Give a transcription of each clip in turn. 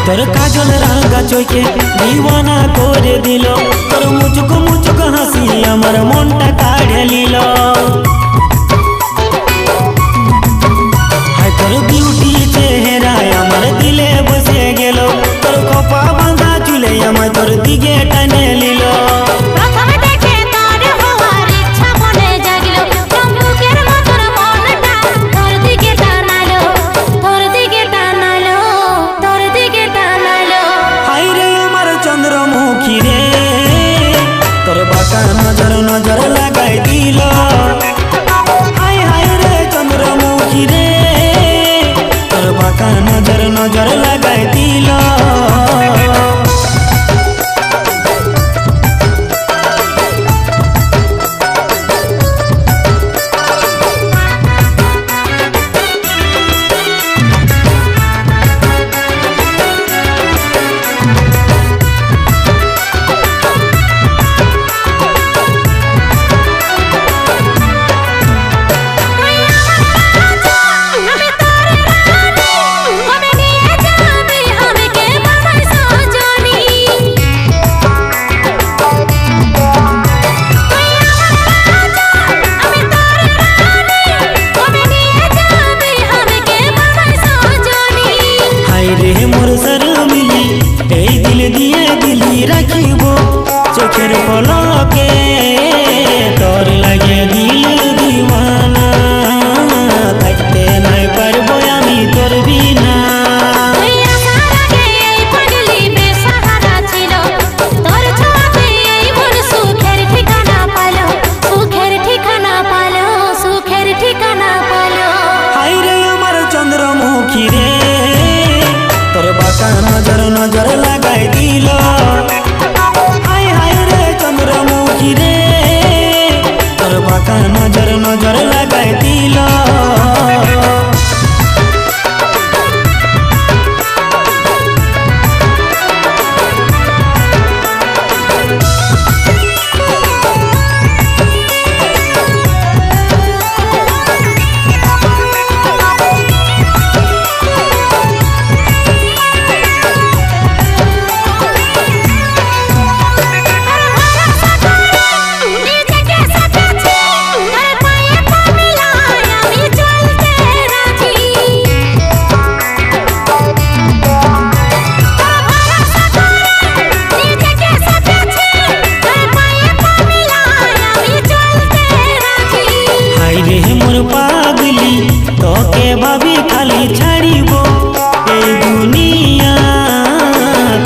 তোর কাজল রাঙা চোখে দিওয়ানা করে দিল, তোর মুচুক মুচুক হাসি আমার মনটা কাড়ে নিল। তোর বিউটি চেহারায় আমার দিলে বসে গেল, তোর খোপা বাঁধা চুলে আমায় তোর দিকে টানে নিল। নজর নজর লাগাই দিল, হায় হায় রে চন্দ্রমুখী রে, তোর বাঁকা নজর নজর লাগাই দিল। রাখিব চোখের পলকে তোর লাগে দিল দিওয়ানা, থাকতে নাই পারবো আমি তোর বিনা। হায় রে আমার চন্দ্রমুখী রে, তোর বাঁকা নজর নজর লাগাই দিল, নজর নজর লাগাই দিল। পাগলি তোকে ভাবি খালি ছাড়িব এই দুনিয়া,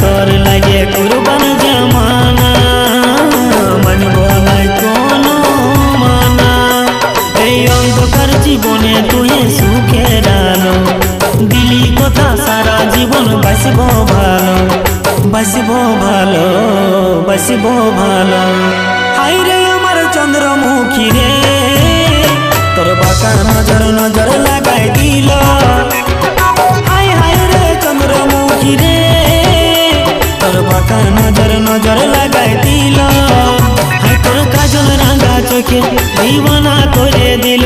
তোর লাগে কুরবান জামানা, মানব নাই কোনো মানা। এই অন্ধকার জীবনে তুই সুখের আলো দিলি কথা, সারা জীবন বাসব ভালো, বাসব ভালো, বাসব ভালো। হায় রে আমার চন্দ্রমুখী রে, তোর বাঁকা নজর নজর লাগাই দিল, হায় হায় রে চন্দ্রমুখী রে, তোর বাঁকা নজর নজর লাগাই দিল। হায় তোর কাজল রাঙা চোখে দিওয়ানা করে দিল।